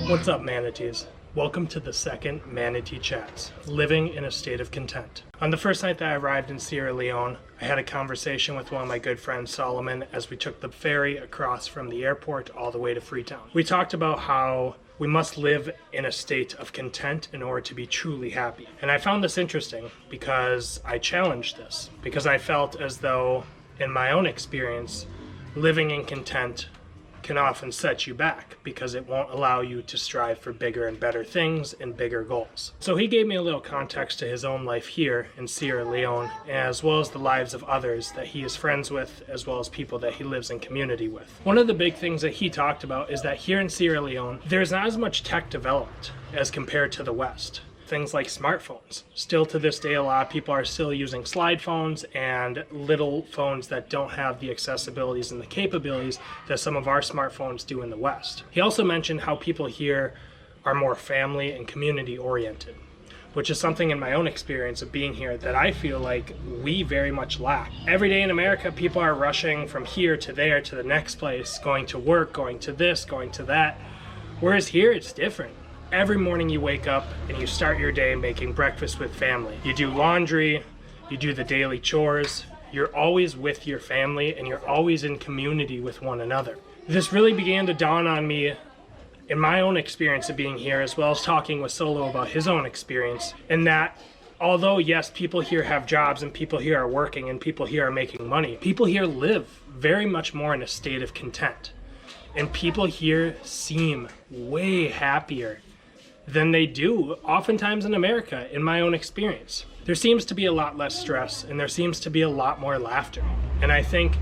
What's up, Manatees? Welcome to the second Manatee Chats, living in a state of content. On the first night that I arrived in Sierra Leone, I had a conversation with one of my good friends, Solomon, as we took the ferry across from the airport all the way to Freetown. We talked about how we must live in a state of content in order to be truly happy. And I found this interesting because I challenged this, because I felt as though, in my own experience, living in content can often set you back because it won't allow you to strive for bigger and better things and bigger goals. So he gave me a little context to his own life here in Sierra Leone, as well as the lives of others that he is friends with, as well as people that he lives in community with. One of the big things that he talked about is that here in Sierra Leone, there's not as much tech development as compared to the West. Things like smartphones. Still to this day, a lot of people are still using slide phones and little phones that don't have the accessibilities and the capabilities that some of our smartphones do in the West. He also mentioned how people here are more family and community oriented, which is something in my own experience of being here that I feel like we very much lack. Every day in America, people are rushing from here to there to the next place, going to work, going to this, going to that. Whereas here, it's different. Every morning you wake up and you start your day making breakfast with family. You do laundry, you do the daily chores, you're always with your family and you're always in community with one another. This really began to dawn on me in my own experience of being here, as well as talking with Solo about his own experience, in that although yes, people here have jobs and people here are working and people here are making money, people here live very much more in a state of content. And people here seem way happier than they do oftentimes in America, in my own experience. There seems to be a lot less stress and there seems to be a lot more laughter. And I think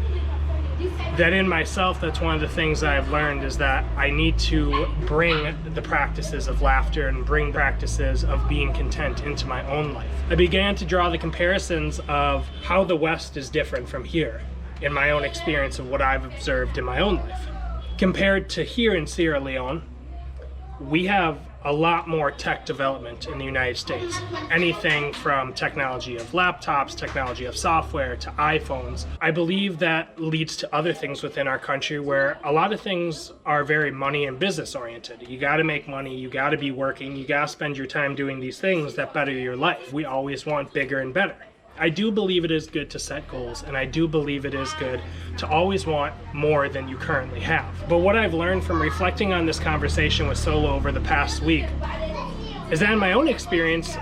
that in myself, that's one of the things that I've learned, is that I need to bring the practices of laughter and bring practices of being content into my own life. I began to draw the comparisons of how the West is different from here in my own experience of what I've observed in my own life. Compared to here in Sierra Leone, we have a lot more tech development in the United States. Anything from technology of laptops, technology of software, to iPhones. I believe that leads to other things within our country where a lot of things are very money and business oriented. You gotta make money, you gotta be working, you gotta spend your time doing these things that better your life. We always want bigger and better. I do believe it is good to set goals, and I do believe it is good to always want more than you currently have. But what I've learned from reflecting on this conversation with Solo over the past week is that in my own experience,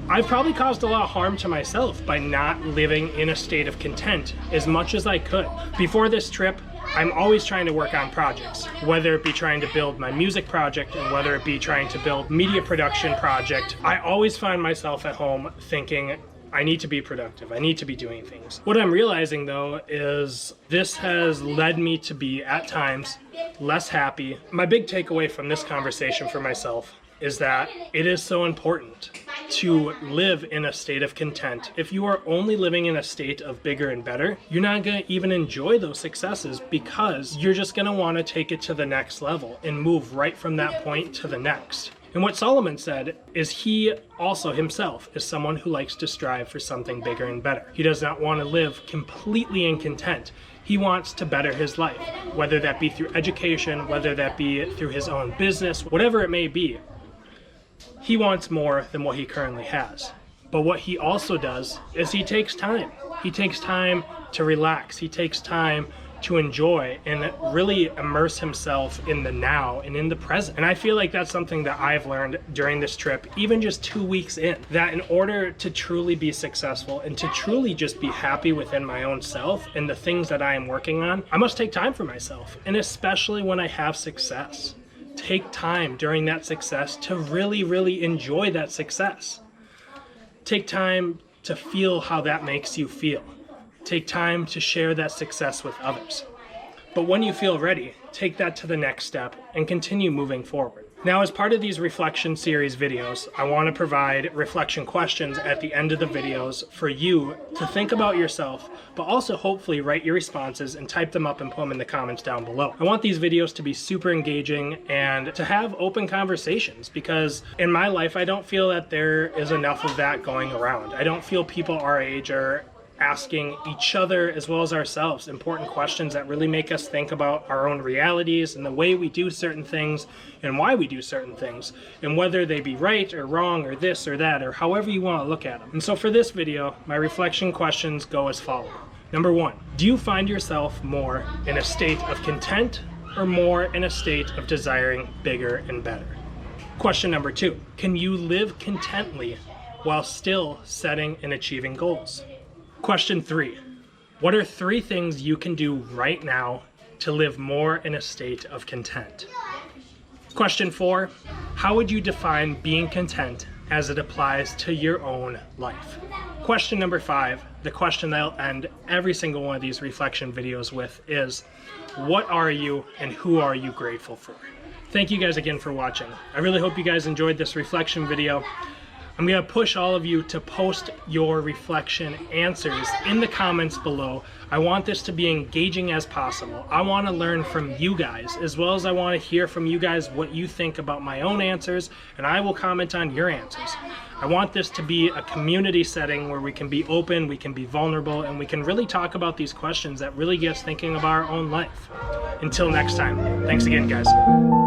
I've probably caused a lot of harm to myself by not living in a state of content as much as I could. Before this trip, I'm always trying to work on projects, whether it be trying to build my music project and whether it be trying to build media production project. I always find myself at home thinking, I need to be productive. I need to be doing things. What I'm realizing though is this has led me to be at times less happy. My big takeaway from this conversation for myself is that it is so important to live in a state of content. If you are only living in a state of bigger and better, you're not gonna even enjoy those successes because you're just gonna wanna take it to the next level and move right from that point to the next. And what Solomon said is he also himself is someone who likes to strive for something bigger and better. He does not want to live completely in content. He wants to better his life, whether that be through education, whether that be through his own business, whatever it may be. He wants more than what he currently has. But what he also does is he takes time. He takes time to relax. He takes time to enjoy and really immerse himself in the now and in the present. And I feel like that's something that I've learned during this trip, even just 2 weeks in, that in order to truly be successful and to truly just be happy within my own self and the things that I am working on, I must take time for myself. And especially when I have success, take time during that success to really, really enjoy that success. Take time to feel how that makes you feel. Take time to share that success with others. But when you feel ready, take that to the next step and continue moving forward. Now, as part of these reflection series videos, I want to provide reflection questions at the end of the videos for you to think about yourself, but also hopefully write your responses and type them up and put them in the comments down below. I want these videos to be super engaging and to have open conversations, because in my life, I don't feel that there is enough of that going around. I don't feel people our age are asking each other as well as ourselves important questions that really make us think about our own realities and the way we do certain things and why we do certain things and whether they be right or wrong or this or that or however you want to look at them. And so for this video, my reflection questions go as follows. Number 1, do you find yourself more in a state of content or more in a state of desiring bigger and better? Question number 2, can you live contently while still setting and achieving goals? Question 3, what are 3 things you can do right now to live more in a state of content? Question 4, how would you define being content as it applies to your own life? Question number 5, the question that I'll end every single one of these reflection videos with is, what are you and who are you grateful for? Thank you guys again for watching. I really hope you guys enjoyed this reflection video. I'm going to push all of you to post your reflection answers in the comments below. I want this to be engaging as possible. I want to learn from you guys, as well as I want to hear from you guys what you think about my own answers, and I will comment on your answers. I want this to be a community setting where we can be open, we can be vulnerable, and we can really talk about these questions that really get us thinking about our own life. Until next time, thanks again, guys.